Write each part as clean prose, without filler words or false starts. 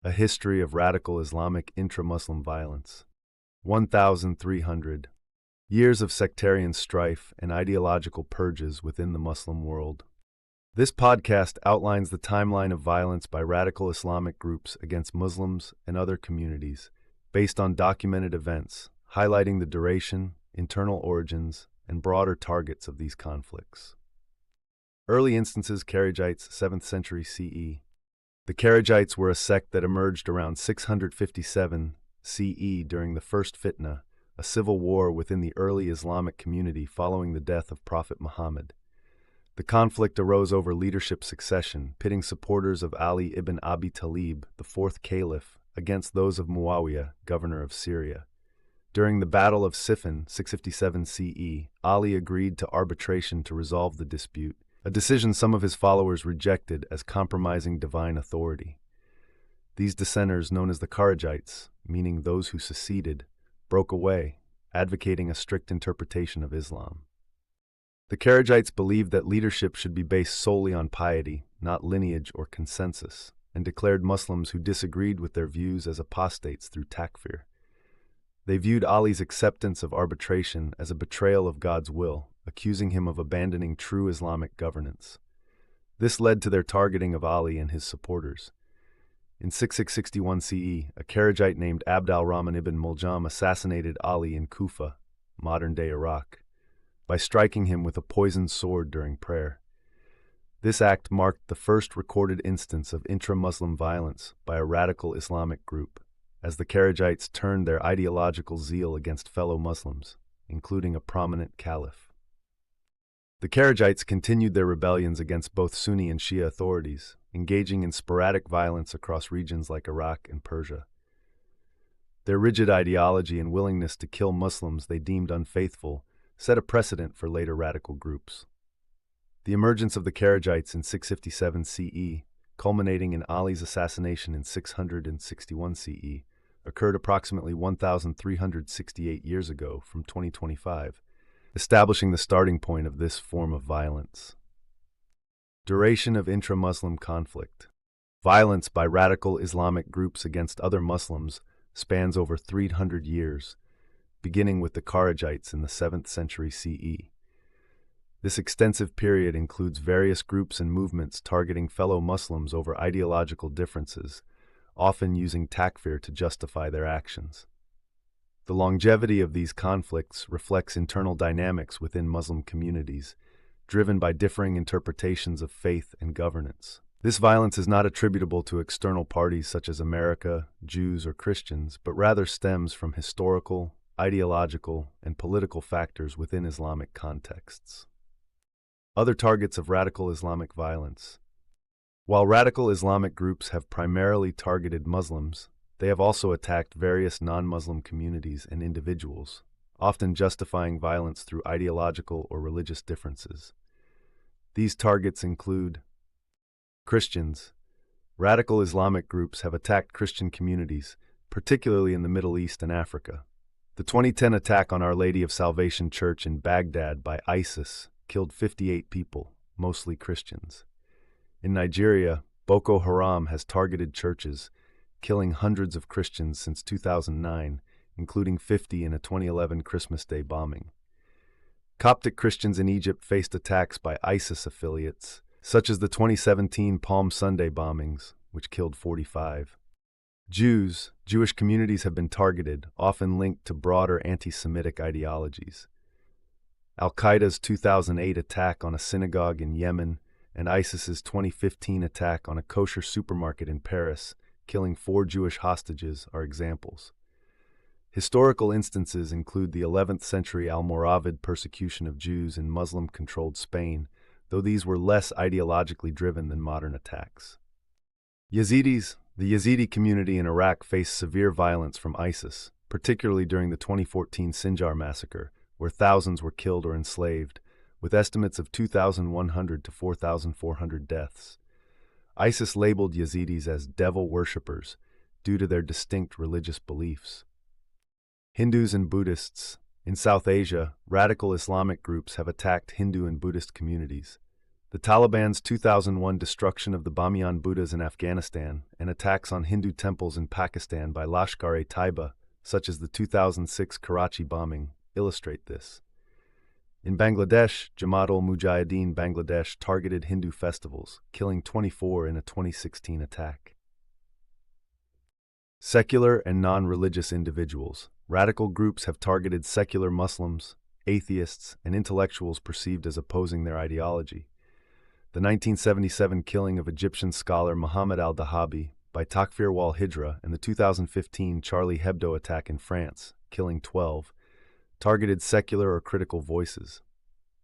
A history of radical Islamic intra-Muslim violence. 1,300 years of sectarian strife and ideological purges within the Muslim world. This podcast outlines the timeline of violence by radical Islamic groups against Muslims and other communities, based on documented events, highlighting the duration, internal origins, and broader targets of these conflicts. Early instances: Kharijites, 7th century CE. The Kharijites were a sect that emerged around 657 CE during the First Fitna, a civil war within the early Islamic community following the death of Prophet Muhammad. The conflict arose over leadership succession, pitting supporters of Ali ibn Abi Talib, the fourth caliph, against those of Muawiyah, governor of Syria. During the Battle of Siffin, 657 CE, Ali agreed to arbitration to resolve the dispute, a decision some of his followers rejected as compromising divine authority. These dissenters, known as the Kharijites, meaning those who seceded, broke away, advocating a strict interpretation of Islam. The Kharijites believed that leadership should be based solely on piety, not lineage or consensus, and declared Muslims who disagreed with their views as apostates through takfir. They viewed Ali's acceptance of arbitration as a betrayal of God's will, accusing him of abandoning true Islamic governance. This led to their targeting of Ali and his supporters. In 6661 CE, a Kharijite named Abd al-Rahman ibn Muljam assassinated Ali in Kufa, modern-day Iraq, by striking him with a poisoned sword during prayer. This act marked the first recorded instance of intra-Muslim violence by a radical Islamic group, as the Kharijites turned their ideological zeal against fellow Muslims, including a prominent caliph. The Kharijites continued their rebellions against both Sunni and Shia authorities, engaging in sporadic violence across regions like Iraq and Persia. Their rigid ideology and willingness to kill Muslims they deemed unfaithful set a precedent for later radical groups. The emergence of the Kharijites in 657 CE, culminating in Ali's assassination in 661 CE, occurred approximately 1,368 years ago from 2025, establishing the starting point of this form of violence. Duration of intra-Muslim conflict. Violence by radical Islamic groups against other Muslims spans over 300 years, beginning with the Kharijites in the 7th century CE. This extensive period includes various groups and movements targeting fellow Muslims over ideological differences, often using takfir to justify their actions. The longevity of these conflicts reflects internal dynamics within Muslim communities, driven by differing interpretations of faith and governance. This violence is not attributable to external parties such as America, Jews, or Christians, but rather stems from historical, ideological, and political factors within Islamic contexts. Other targets of radical Islamic violence. While radical Islamic groups have primarily targeted Muslims, they have also attacked various non-Muslim communities and individuals, often justifying violence through ideological or religious differences. These targets include Christians. Radical Islamic groups have attacked Christian communities, particularly in the Middle East and Africa. The 2010 attack on Our Lady of Salvation Church in Baghdad by ISIS killed 58 people, mostly Christians. In Nigeria, Boko Haram has targeted churches, killing hundreds of Christians since 2009, including 50 in a 2011 Christmas Day bombing. Coptic Christians in Egypt faced attacks by ISIS affiliates, such as the 2017 Palm Sunday bombings, which killed 45. Jewish communities have been targeted, often linked to broader anti-Semitic ideologies. Al-Qaeda's 2008 attack on a synagogue in Yemen and ISIS's 2015 attack on a kosher supermarket in Paris, killing 4 Jewish hostages, are examples. Historical instances include the 11th century Almoravid persecution of Jews in Muslim-controlled Spain, though these were less ideologically driven than modern attacks. Yazidis. The Yazidi community in Iraq faced severe violence from ISIS, particularly during the 2014 Sinjar massacre, where thousands were killed or enslaved, with estimates of 2,100 to 4,400 deaths. ISIS labeled Yazidis as devil worshippers due to their distinct religious beliefs. Hindus and Buddhists. In South Asia, radical Islamic groups have attacked Hindu and Buddhist communities. The Taliban's 2001 destruction of the Bamiyan Buddhas in Afghanistan and attacks on Hindu temples in Pakistan by Lashkar-e-Taiba, such as the 2006 Karachi bombing, illustrate this. In Bangladesh, Jamaat-ul-Mujahideen Bangladesh targeted Hindu festivals, killing 24 in a 2016 attack. Secular and non-religious individuals. Radical groups have targeted secular Muslims, atheists, and intellectuals perceived as opposing their ideology. The 1977 killing of Egyptian scholar Muhammad al-Dahabi by Takfir wal-Hijra and the 2015 Charlie Hebdo attack in France, killing 12, targeted secular or critical voices.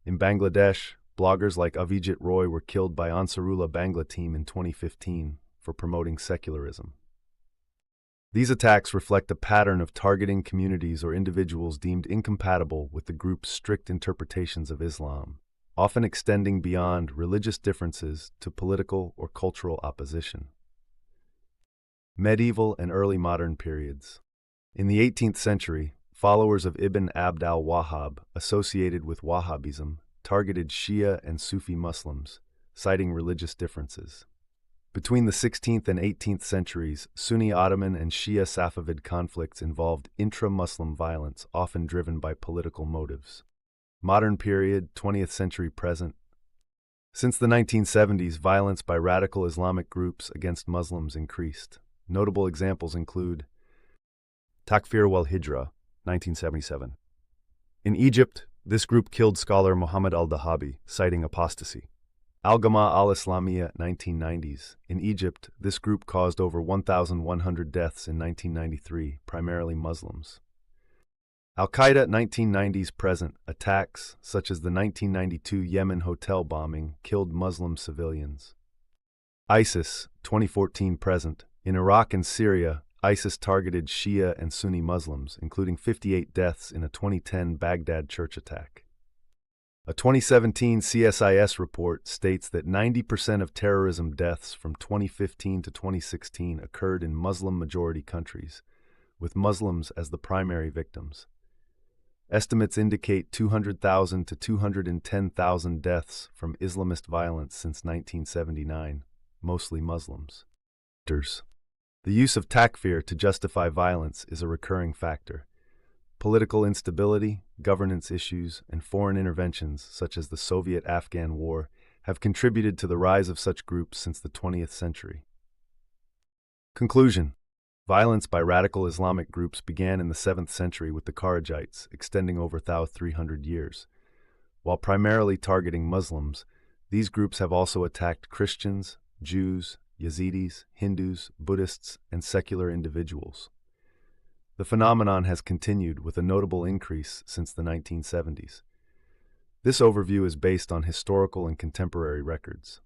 In Bangladesh, bloggers like Avijit Roy were killed by Ansarullah Bangla team in 2015 for promoting secularism. These attacks reflect a pattern of targeting communities or individuals deemed incompatible with the group's strict interpretations of Islam, often extending beyond religious differences to political or cultural opposition. Medieval and early modern periods. In the 18th century, followers of Ibn Abd al-Wahhab, associated with Wahhabism, targeted Shia and Sufi Muslims, citing religious differences. Between the 16th and 18th centuries, Sunni Ottoman and Shia Safavid conflicts involved intra-Muslim violence, often driven by political motives. Modern period, 20th century present. Since the 1970s, violence by radical Islamic groups against Muslims increased. Notable examples include Takfir wal-Hijra, 1977. In Egypt, this group killed scholar Muhammad al-Dahabi, citing apostasy. Al-Gama al-Islamiyya, 1990s. In Egypt, this group caused over 1,100 deaths in 1993, primarily Muslims. Al-Qaeda, 1990s present. Attacks, such as the 1992 Yemen hotel bombing, killed Muslim civilians. ISIS, 2014 present. In Iraq and Syria, ISIS targeted Shia and Sunni Muslims, including 58 deaths in a 2010 Baghdad church attack. A 2017 CSIS report states that 90% of terrorism deaths from 2015 to 2016 occurred in Muslim-majority countries, with Muslims as the primary victims. Estimates indicate 200,000 to 210,000 deaths from Islamist violence since 1979, mostly Muslims. The use of takfir to justify violence is a recurring factor. Political instability, governance issues, and foreign interventions, such as the Soviet-Afghan War, have contributed to the rise of such groups since the 20th century. Conclusion. Violence by radical Islamic groups began in the 7th century with the Kharijites, extending over 300 years. While primarily targeting Muslims, these groups have also attacked Christians, Jews, Yazidis, Hindus, Buddhists, and secular individuals. The phenomenon has continued with a notable increase since the 1970s. This overview is based on historical and contemporary records.